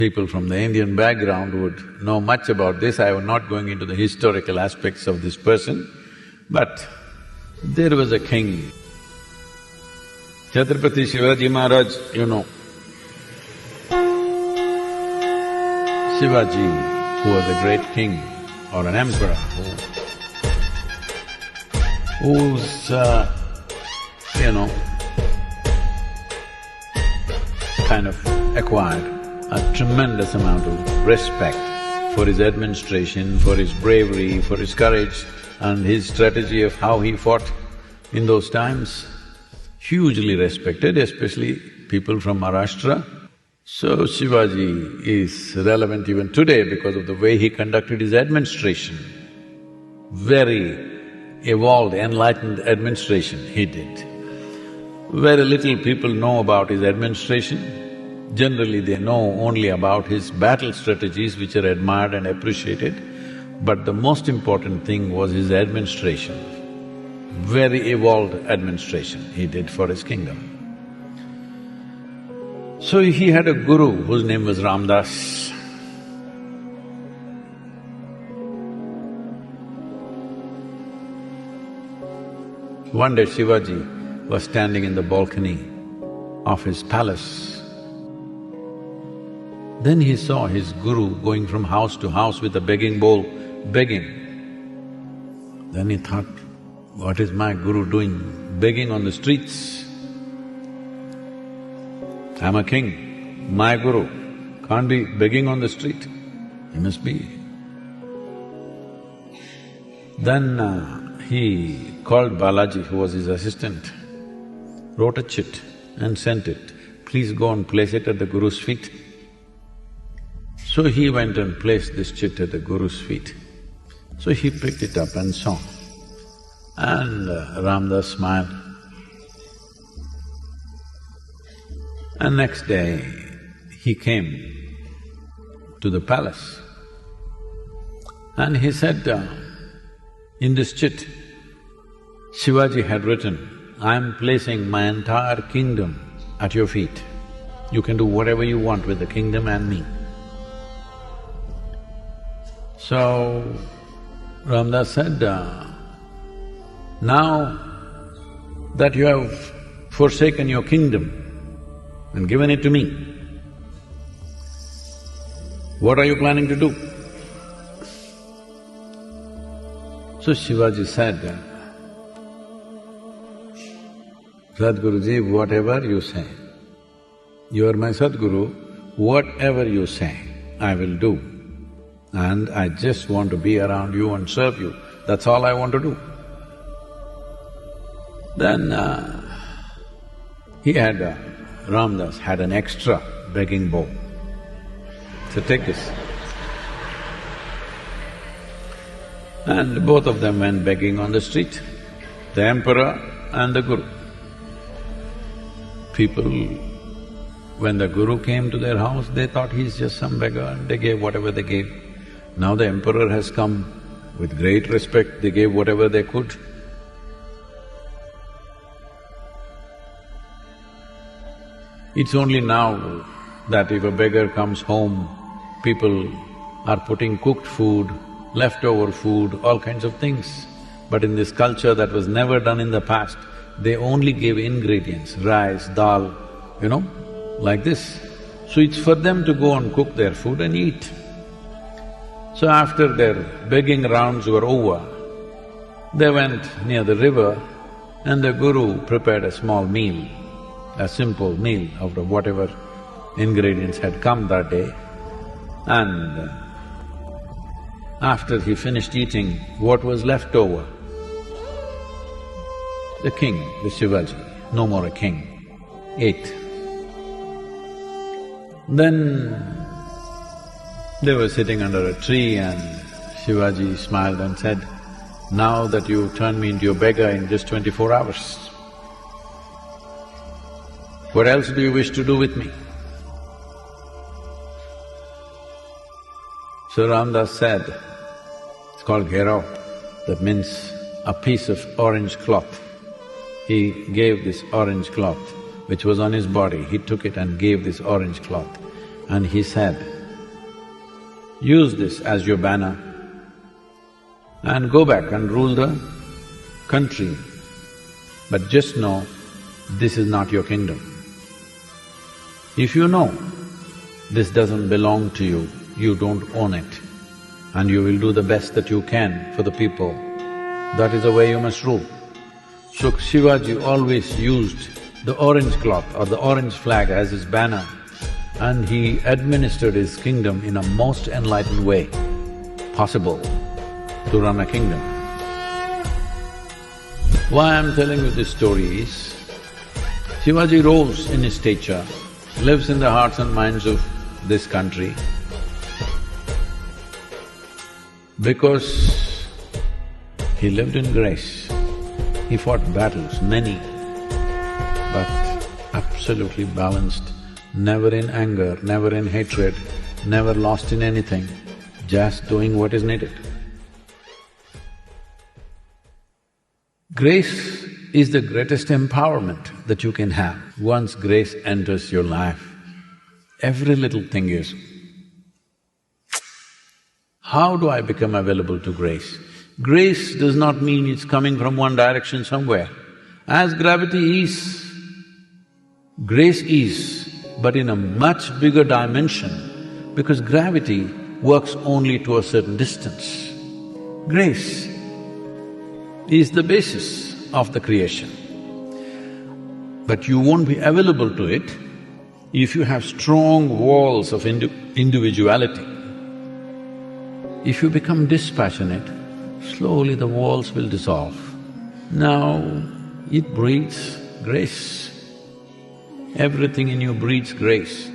People from the Indian background would know much about this. I am not going into the historical aspects of this person, but there was a king, Chhatrapati Shivaji Maharaj, you know. Shivaji, who was a great king or an emperor, who's, kind of acquired a tremendous amount of respect for his administration, for his bravery, for his courage and his strategy of how he fought in those times. Hugely respected, especially people from Maharashtra. So Shivaji is relevant even today because of the way he conducted his administration. Very evolved, enlightened administration he did. Very little people know about his administration. Generally, they know only about his battle strategies, which are admired and appreciated. But the most important thing was his administration. Very evolved administration he did for his kingdom. So he had a guru whose name was Ramdas. One day Shivaji was standing in the balcony of his palace. Then he saw his guru going from house to house with a begging bowl, begging. Then he thought, what is my guru doing, begging on the streets? I'm a king, my guru can't be begging on the street, he must be. Then he called Balaji, who was his assistant, wrote a chit and sent it, please go and place it at the guru's feet. So he went and placed this chit at the guru's feet. So he picked it up and saw. And Ramdas smiled. And next day, he came to the palace and he said, in this chit, Shivaji had written, I am placing my entire kingdom at your feet. You can do whatever you want with the kingdom and me. So, Ramdas said, now that you have forsaken your kingdom and given it to me, what are you planning to do? So Shivaji said, Sadhguruji, whatever you say, you are my Sadhguru, whatever you say, I will do. And I just want to be around you and serve you, that's all I want to do. Then Ramdas had an extra begging bowl. So take this. And both of them went begging on the street, the emperor and the guru. People, when the guru came to their house, they thought he's just some beggar and they gave whatever they gave. Now the emperor has come, with great respect, they gave whatever they could. It's only now that if a beggar comes home, people are putting cooked food, leftover food, all kinds of things. But in this culture that was never done in the past, they only gave ingredients, rice, dal, like this. So it's for them to go and cook their food and eat. So after their begging rounds were over, they went near the river and the guru prepared a small meal, a simple meal out of whatever ingredients had come that day. And after he finished eating what was left over, the king, the Shivaji, no more a king, ate. Then they were sitting under a tree and Shivaji smiled and said, now that you turned me into a beggar in just 24 hours, what else do you wish to do with me? So Ramdas said, it's called ghero, that means a piece of orange cloth. He gave this orange cloth, which was on his body, he took it and gave this orange cloth. And he said, use this as your banner and go back and rule the country. But just know, this is not your kingdom. If you know this doesn't belong to you, you don't own it, and you will do the best that you can for the people, that is the way you must rule. So Shivaji always used the orange cloth or the orange flag as his banner, and he administered his kingdom in a most enlightened way possible to run a kingdom. Why I'm telling you this story is, Shivaji rose in his stature, lives in the hearts and minds of this country because he lived in grace. He fought battles, many, but absolutely balanced, never in anger, never in hatred, never lost in anything, just doing what is needed. Grace is the greatest empowerment that you can have. Once grace enters your life, every little thing is, how do I become available to grace? Grace does not mean it's coming from one direction somewhere. As gravity is, grace is, but in a much bigger dimension, because gravity works only to a certain distance. Grace is the basis of the creation. But you won't be available to it if you have strong walls of individuality. If you become dispassionate, slowly the walls will dissolve. Now, it breathes grace. Everything in you breathes grace.